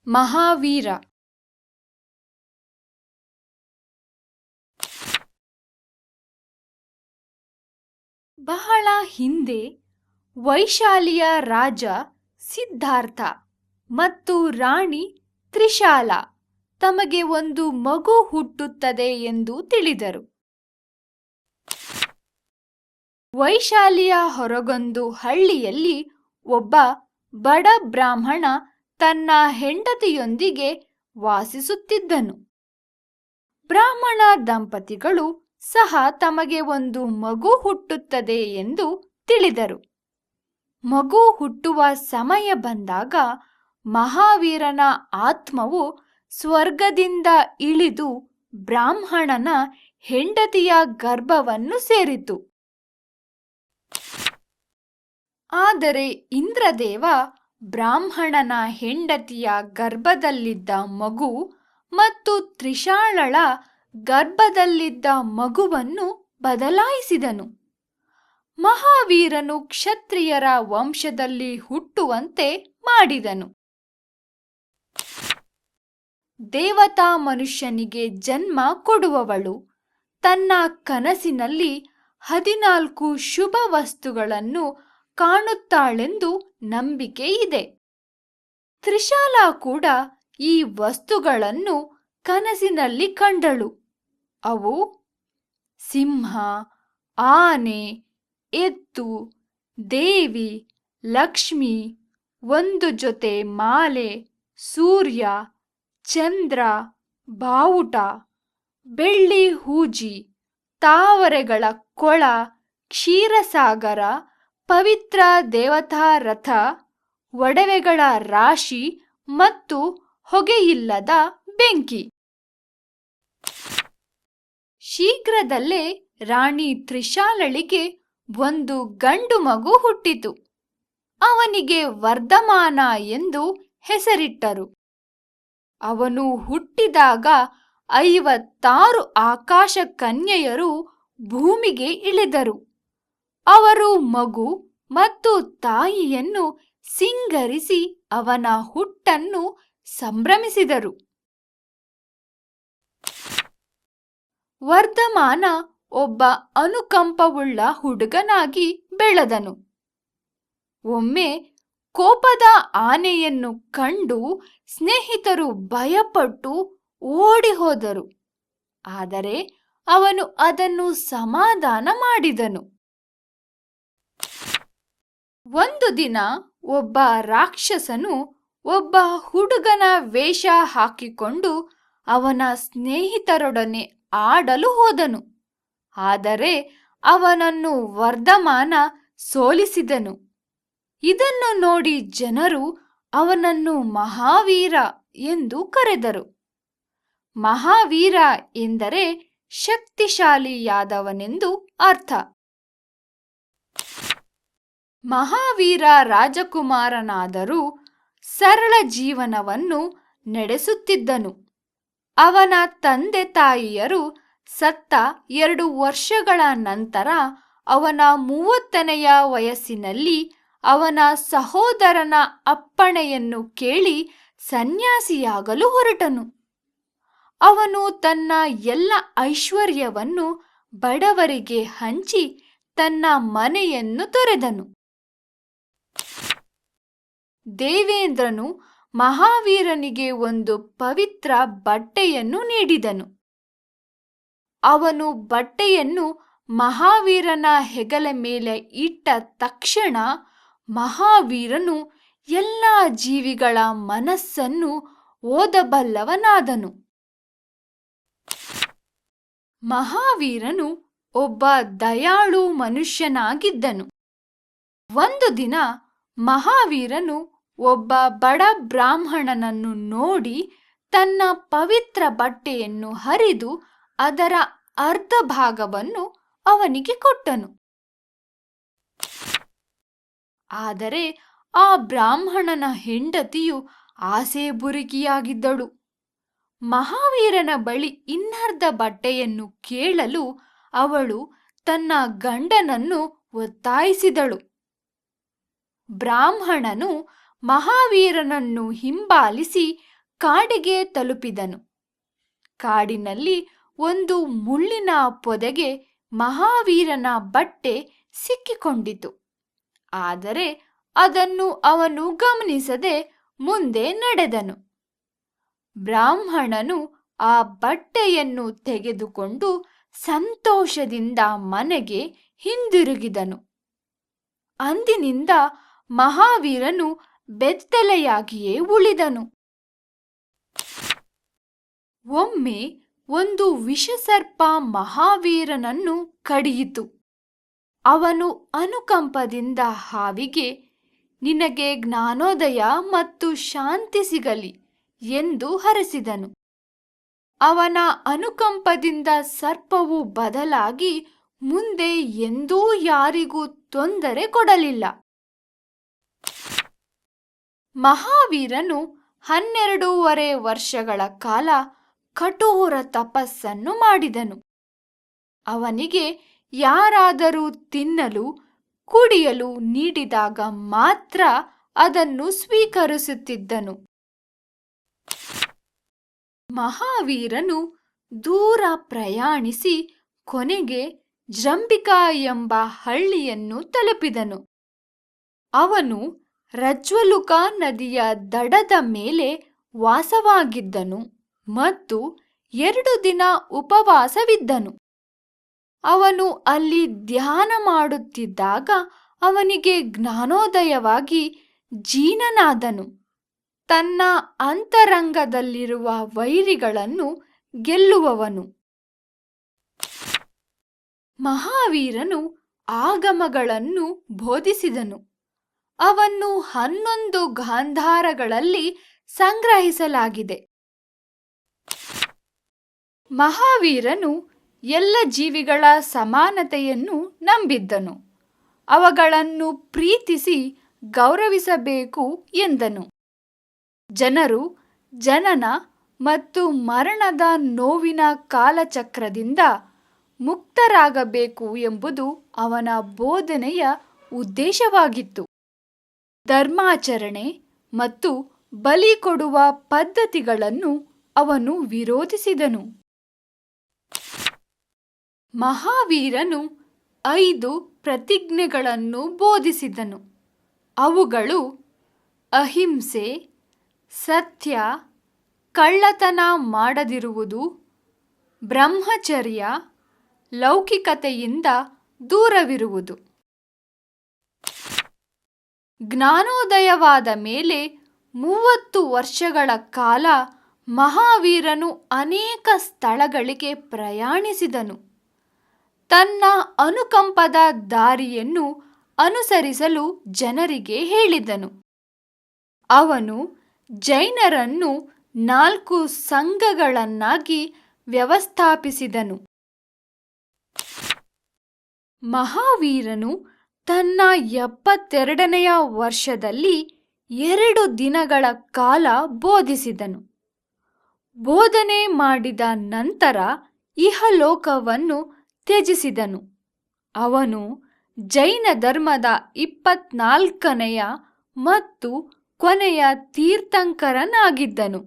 ಮಹಾವೀರ. ಬಹಳ ಹಿಂದೆ ವೈಶಾಲಿಯ ರಾಜ ಸಿದ್ಧಾರ್ಥ ಮತ್ತು ರಾಣಿ ತ್ರಿಶಾಲ ತಮಗೆ ಒಂದು ಮಗು ಹುಟ್ಟುತ್ತದೆ ಎಂದು ತಿಳಿದರು. ವೈಶಾಲಿಯ ಹೊರಗೊಂದು ಹಳ್ಳಿಯಲ್ಲಿ ಒಬ್ಬ ಬಡ ಬ್ರಾಹ್ಮಣ ತನ್ನ ಹೆಂಡತಿಯೊಂದಿಗೆ ವಾಸಿಸುತ್ತಿದ್ದನು. ಬ್ರಾಹ್ಮಣ ದಂಪತಿಗಳು ಸಹ ತಮಗೆ ಒಂದು ಮಗು ಹುಟ್ಟುತ್ತದೆ ಎಂದು ತಿಳಿದರು. ಮಗು ಹುಟ್ಟುವ ಸಮಯ ಬಂದಾಗ ಮಹಾವೀರನ ಆತ್ಮವು ಸ್ವರ್ಗದಿಂದ ಇಳಿದು ಬ್ರಾಹ್ಮಣನ ಹೆಂಡತಿಯ ಗರ್ಭವನ್ನು ಸೇರಿತು. ಆದರೆ ಇಂದ್ರದೇವ ಬ್ರಾಹ್ಮಣನ ಹೆಂಡತಿಯ ಗರ್ಭದಲ್ಲಿದ್ದ ಮಗು ಮತ್ತು ತ್ರಿಶಾಲಳ ಗರ್ಭದಲ್ಲಿದ್ದ ಮಗುವನ್ನು ಬದಲಾಯಿಸಿದನು. ಮಹಾವೀರನು ಕ್ಷತ್ರಿಯರ ವಂಶದಲ್ಲಿ ಹುಟ್ಟುವಂತೆ ಮಾಡಿದನು. ದೇವತಾ ಮನುಷ್ಯನಿಗೆ ಜನ್ಮ ಕೊಡುವವಳು ತನ್ನ ಕನಸಿನಲ್ಲಿ 14 ಶುಭ ವಸ್ತುಗಳನ್ನು ಕಾಣುತ್ತಾಳೆಂದು ನಂಬಿಕೆ ಇದೆ. ತ್ರಿಶಾಲ ಕೂಡ ಈ ವಸ್ತುಗಳನ್ನು ಕನಸಿನಲ್ಲಿ ಕಂಡಳು. ಅವು ಸಿಂಹ, ಆನೆ, ಎತ್ತು, ದೇವಿ, ಲಕ್ಷ್ಮಿ, ಒಂದು ಜೊತೆ ಮಾಲೆ, ಸೂರ್ಯ, ಚಂದ್ರ, ಬಾವುಟ, ಬೆಳ್ಳಿ ಹೂಜಿ, ತಾವರೆಗಳ ಕೊಳ, ಕ್ಷೀರಸಾಗರ, ಪವಿತ್ರ ದೇವತಾ ರಥ, ಒಡವೆಗಳ ರಾಶಿ ಮತ್ತು ಹೊಗೆಯಿಲ್ಲದ ಬೆಂಕಿ. ಶೀಘ್ರದಲ್ಲೇ ರಾಣಿ ತ್ರಿಶಾಲಳಿಗೆ ಒಂದು ಗಂಡು ಮಗು ಹುಟ್ಟಿತು. ಅವನಿಗೆ ವರ್ಧಮಾನ ಎಂದು ಹೆಸರಿಟ್ಟರು. ಅವನು ಹುಟ್ಟಿದಾಗ 56 ಆಕಾಶ ಕನ್ಯೆಯರು ಭೂಮಿಗೆ ಇಳಿದರು. ಅವರು ಮಗು ಮತ್ತು ತಾಯಿಯನ್ನು ಸಿಂಗರಿಸಿ ಅವನ ಹುಟ್ಟನ್ನು ಸಂಭ್ರಮಿಸಿದರು. ವರ್ಧಮಾನ ಒಬ್ಬ ಅನುಕಂಪವುಳ್ಳ ಹುಡುಗನಾಗಿ ಬೆಳೆದನು. ಒಮ್ಮೆ ಕೋಪದ ಆನೆಯನ್ನು ಕಂಡು ಸ್ನೇಹಿತರು ಭಯಪಟ್ಟು ಓಡಿ ಹೋದರು. ಆದರೆ ಅವನು ಅದನ್ನು ಸಮಾಧಾನ ಮಾಡಿದನು. ಒಂದು ದಿನ ಒಬ್ಬ ರಾಕ್ಷಸನು ಒಬ್ಬ ಹುಡುಗನ ವೇಷ ಹಾಕಿಕೊಂಡು ಅವನ ಸ್ನೇಹಿತರೊಡನೆ ಆಡಲು ಹೋದನು. ಆದರೆ ಅವನನ್ನು ವರ್ಧಮಾನ ಸೋಲಿಸಿದನು. ಇದನ್ನು ನೋಡಿ ಜನರು ಅವನನ್ನು ಮಹಾವೀರ ಎಂದು ಕರೆದರು. ಮಹಾವೀರ ಎಂದರೆ ಶಕ್ತಿಶಾಲಿಯಾದವನೆಂದು ಅರ್ಥ. ಮಹಾವೀರ ರಾಜಕುಮಾರನಾದರೂ ಸರಳ ಜೀವನವನ್ನು ನಡೆಸುತ್ತಿದ್ದನು. ಅವನ ತಂದೆ ತಾಯಿಯರು ಸತ್ತ 2 ವರ್ಷಗಳ ನಂತರ ಅವನ 30ನೆಯ ವಯಸ್ಸಿನಲ್ಲಿ ಅವನ ಸಹೋದರನ ಅಪ್ಪಣೆಯನ್ನು ಕೇಳಿ ಸನ್ಯಾಸಿಯಾಗಲು ಹೊರಟನು. ಅವನು ತನ್ನ ಎಲ್ಲ ಐಶ್ವರ್ಯವನ್ನು ಬಡವರಿಗೆ ಹಂಚಿ ತನ್ನ ಮನೆಯನ್ನು ತೊರೆದನು. ದೇವೇಂದ್ರನು ಮಹಾವೀರನಿಗೆ ಒಂದು ಪವಿತ್ರ ಬಟ್ಟೆಯನ್ನು ನೀಡಿದನು. ಅವನು ಬಟ್ಟೆಯನ್ನು ಮಹಾವೀರನ ಹೆಗಲ ಮೇಲೆ ಇಟ್ಟ ತಕ್ಷಣ ಮಹಾವೀರನು ಎಲ್ಲ ಜೀವಿಗಳ ಮನಸ್ಸನ್ನು ಓದಬಲ್ಲವನಾದನು. ಮಹಾವೀರನು ಒಬ್ಬ ದಯಾಳು ಮನುಷ್ಯನಾಗಿದ್ದನು. ಒಂದು ದಿನ ಮಹಾವೀರನು ಒಬ್ಬ ಬಡ ಬ್ರಾಹ್ಮಣನನ್ನು ನೋಡಿ ತನ್ನ ಪವಿತ್ರ ಬಟ್ಟೆಯನ್ನು ಹರಿದು ಅದರ ಅರ್ಧ ಭಾಗವನ್ನು ಅವನಿಗೆ ಕೊಟ್ಟನು. ಆದರೆ ಆ ಬ್ರಾಹ್ಮಣನ ಹೆಂಡತಿಯು ಆಸೆಬುರುಕಿಯಾಗಿದ್ದಳು. ಮಹಾವೀರನ ಬಳಿ ಇನ್ನರ್ಧ ಬಟ್ಟೆಯನ್ನು ಕೇಳಲು ಅವಳು ತನ್ನ ಗಂಡನನ್ನು ಒತ್ತಾಯಿಸಿದಳು. ಬ್ರಾಹ್ಮಣನು ಮಹಾವೀರನನ್ನು ಹಿಂಬಾಲಿಸಿ ಕಾಡಿಗೆ ತಲುಪಿದನು. ಕಾಡಿನಲ್ಲಿ ಒಂದು ಮುಳ್ಳಿನ ಪೊದೆಗೆ ಮಹಾವೀರನ ಬಟ್ಟೆ ಸಿಕ್ಕಿಕೊಂಡಿತು. ಆದರೆ ಅದನ್ನು ಅವನು ಗಮನಿಸದೆ ಮುಂದೆ ನಡೆದನು. ಬ್ರಾಹ್ಮಣನು ಆ ಬಟ್ಟೆಯನ್ನು ತೆಗೆದುಕೊಂಡು ಸಂತೋಷದಿಂದ ಮನೆಗೆ ಹಿಂದಿರುಗಿದನು. ಅಂದಿನಿಂದ ಮಹಾವೀರನು ಬೆತ್ತಲೆಯಾಗಿಯೇ ಉಳಿದನು. ಒಮ್ಮೆ ಒಂದು ವಿಷಸರ್ಪ ಮಹಾವೀರನನ್ನು ಕಡಿಯಿತು. ಅವನು ಅನುಕಂಪದಿಂದ ಹಾವಿಗೆ, ನಿನಗೆ ಜ್ಞಾನೋದಯ ಮತ್ತು ಶಾಂತಿ ಸಿಗಲಿ ಎಂದು ಹರಸಿದನು. ಅವನ ಅನುಕಂಪದಿಂದ ಸರ್ಪವು ಬದಲಾಗಿ ಮುಂದೆ ಎಂದೂ ಯಾರಿಗೂ ತೊಂದರೆ ಕೊಡಲಿಲ್ಲ. ಮಹಾವೀರನು 12.5 ವರ್ಷಗಳ ಕಾಲ ಕಠೋರ ತಪಸ್ಸನ್ನು ಮಾಡಿದನು. ಅವನಿಗೆ ಯಾರಾದರೂ ತಿನ್ನಲು ಕುಡಿಯಲು ನೀಡಿದಾಗ ಮಾತ್ರ ಅದನ್ನು ಸ್ವೀಕರಿಸುತ್ತಿದ್ದನು. ಮಹಾವೀರನು ದೂರ ಪ್ರಯಾಣಿಸಿ ಕೊನೆಗೆ ಜಂಬಿಕಾ ಎಂಬ ಹಳ್ಳಿಯನ್ನು ತಲುಪಿದನು. ಅವನು ರಜ್ವಲುಕಾ ನದಿಯ ದಡದ ಮೇಲೆ ವಾಸವಾಗಿದ್ದನು ಮತ್ತು 2 ದಿನ ಉಪವಾಸವಿದ್ದನು. ಅವನು ಅಲ್ಲಿ ಧ್ಯಾನ ಮಾಡುತ್ತಿದ್ದಾಗ ಅವನಿಗೆ ಜ್ಞಾನೋದಯವಾಗಿ ಜೀನನಾದನು. ತನ್ನ ಅಂತರಂಗದಲ್ಲಿರುವ ವೈರಿಗಳನ್ನು ಗೆಲ್ಲುವವನು. ಮಹಾವೀರನು ಆಗಮಗಳನ್ನು ಬೋಧಿಸಿದನು. ಅವನ್ನು 11 ಗಾಂಧಾರಗಳಲ್ಲಿ ಸಂಗ್ರಹಿಸಲಾಗಿದೆ. ಮಹಾವೀರನು ಎಲ್ಲ ಜೀವಿಗಳ ಸಮಾನತೆಯನ್ನು ನಂಬಿದ್ದನು. ಅವುಗಳನ್ನು ಪ್ರೀತಿಸಿ ಗೌರವಿಸಬೇಕು ಎಂದನು. ಜನರು ಜನನ ಮತ್ತು ಮರಣದ ನೋವಿನ ಕಾಲಚಕ್ರದಿಂದ ಮುಕ್ತರಾಗಬೇಕು ಎಂಬುದು ಅವನ ಬೋಧನೆಯ ಉದ್ದೇಶವಾಗಿತ್ತು. ಧರ್ಮಾಚರಣೆ ಮತ್ತು ಬಲಿ ಕೊಡುವ ಪದ್ಧತಿಗಳನ್ನು ಅವನು ವಿರೋಧಿಸಿದನು. ಮಹಾವೀರನು 5 ಪ್ರತಿಜ್ಞೆಗಳನ್ನು ಬೋಧಿಸಿದನು. ಅವುಗಳು ಅಹಿಂಸೆ, ಸತ್ಯ, ಕಳ್ಳತನ ಮಾಡದಿರುವುದು, ಬ್ರಹ್ಮಚರ್ಯ, ಲೌಕಿಕತೆಯಿಂದ ದೂರವಿರುವುದು. ಜ್ಞಾನೋದಯವಾದ ಮೇಲೆ 30 ವರ್ಷಗಳ ಕಾಲ ಮಹಾವೀರನು ಅನೇಕ ಸ್ಥಳಗಳಿಗೆ ಪ್ರಯಾಣಿಸಿದನು. ತನ್ನ ಅನುಕಂಪದ ದಾರಿಯನ್ನು ಅನುಸರಿಸಲು ಜನರಿಗೆ ಹೇಳಿದನು. ಅವನು ಜೈನರನ್ನು 4 ಸಂಘಗಳನ್ನಾಗಿ ವ್ಯವಸ್ಥಾಪಿಸಿದನು. ಮಹಾವೀರನು ತನ್ನ 72ನೆಯ ವರ್ಷದಲ್ಲಿ 2 ದಿನಗಳ ಕಾಲ ಬೋಧಿಸಿದನು. ಬೋಧನೆ ಮಾಡಿದ ನಂತರ ಇಹಲೋಕವನ್ನು ತ್ಯಜಿಸಿದನು. ಅವನು ಜೈನ ಧರ್ಮದ 24ನೆಯ ಮತ್ತು ಕೊನೆಯ ತೀರ್ಥಂಕರನಾಗಿದ್ದನು.